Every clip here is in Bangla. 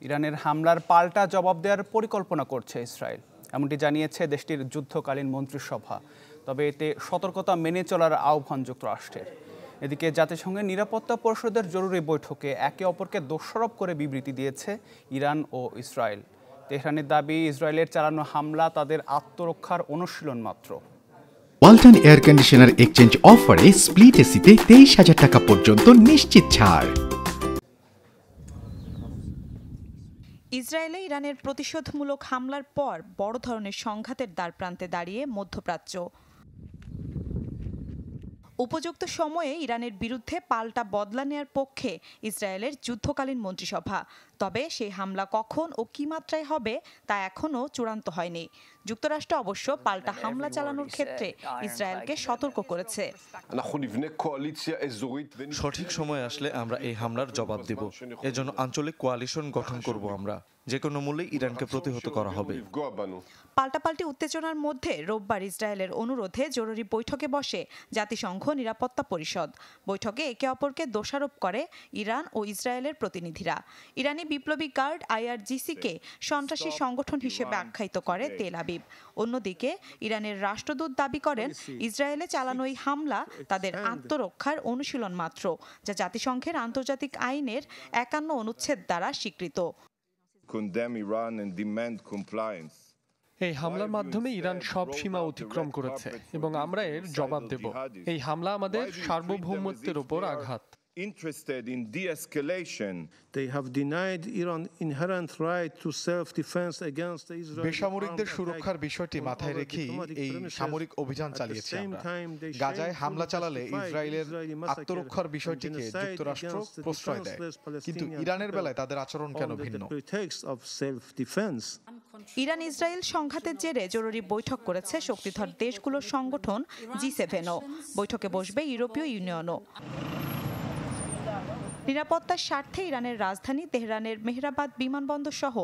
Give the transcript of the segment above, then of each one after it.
ইরানের হামলার পাল্টা জবাব দেওয়ার পরিকল্পনা করছে ইসরায়েল, এমনটি জানিয়েছে দেশটির যুদ্ধকালীন মন্ত্রিসভা। তবে এতে সতর্কতা মেনে চলার আহ্বান যুক্তরাষ্ট্রের। এদিকে জাতিসংঘের নিরাপত্তা পরিষদের জরুরি বৈঠকে একে অপরকে দোষারোপ করে বিবৃতি দিয়েছে ইরান ও ইসরায়েল। তেহরানের দাবি, ইসরায়েলের চালানো হামলা তাদের আত্মরক্ষার অনুশীলন মাত্র। ওয়ালটন এয়ার কন্ডিশনার এক্সচেঞ্জ অফারে স্প্লিট এসিতে 23,000 টাকা পর্যন্ত নিশ্চিত ছাড়। ইসরায়েলে ইরানের প্রতিশোধমূলক হামলার পর বড় ধরনের সংঘাতের দ্বারপ্রান্তে দাঁড়িয়ে মধ্যপ্রাচ্য। উপযুক্ত সময়ে ইরানের বিরুদ্ধে পাল্টা বদলা নেয়ার পক্ষে ইসরায়েলের যুদ্ধকালীন মন্ত্রিসভা। তবে সেই হামলা কখন ও কী মাত্রায় হবে তা এখনও চূড়ান্ত হয়নি। যুক্তরাষ্ট্র অবশ্য পাল্টা হামলা চালানোর ক্ষেত্রে ইসরায়েলকে সতর্ক করেছে। সঠিক সময় আসলে আমরা এই হামলার জবাব দেব। এজন্য আঞ্চলিক কোয়ালিশন গঠন করব আমরা। যে কোনো মূল্যে ইরানকে প্রতিহত করা হবে। পাল্টাপাল্টি উত্তেজনার মধ্যে রোববার ইসরায়েলের অনুরোধে জরুরি বৈঠকে বসে জাতিসংঘ নিরাপত্তা পরিষদ। বৈঠকে একে অপরকে দোষারোপ করে ইরান ও ইসরায়েলের প্রতিনিধিরা। ইরানি বিপ্লবী গার্ড IRGC-কে সন্ত্রাসী সংগঠন হিসেবে আখ্যায়িত করে তেল আবিব। অন্যদিকে ইরানের রাষ্ট্রদূত দাবি করেন, ইসরায়েলে চালানো এই হামলা তাদের আত্মরক্ষার অনুশীলন মাত্র, যা জাতিসংঘের আন্তর্জাতিক আইনের 51 অনুচ্ছেদ দ্বারা স্বীকৃত। এই হামলার মাধ্যমে ইরান সব সীমা অতিক্রম করেছে এবং আমরা এর জবাব দেব। এই হামলা আমাদের সার্বভৌমত্বের উপর আঘাত। Interested in de-escalation. They have denied Iran inherent right to self-defense against the Israeli. বেসামরিকদের সুরক্ষার বিষয়টি মাথায় রেখেই এই সামরিক অভিযান চালিয়েছে আমরা। গাজায় হামলা চালালে ইসরায়েলের আত্মরক্ষার বিষয়টিকে যুক্তরাষ্ট্র প্রশ্রয় দেয়, কিন্তু ইরানের বেলায় তাদের আচরণ কেন ভিন্ন? ইরান ইসরায়েল সংঘাতের জেরে জরুরি বৈঠক করেছে শক্তিধর দেশগুলোর সংগঠন G7ও। বৈঠকে বসবে ইউরোপীয় ইউনিয়নও। নিরাপত্তার স্বার্থে ইরানের রাজধানী তেহরানের মেহরাবাদ বিমানবন্দর সহ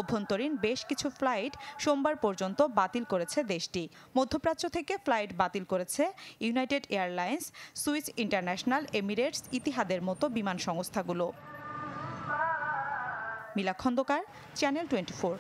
অভ্যন্তরীণ বেশ কিছু ফ্লাইট সোমবার পর্যন্ত বাতিল করেছে দেশটি। মধ্যপ্রাচ্য থেকে ফ্লাইট বাতিল করেছে United Airlines, Swiss International, Emirates, ইতিহাদের মতো বিমান সংস্থাগুলো। মিলা খন্দকার, চ্যানেল 24।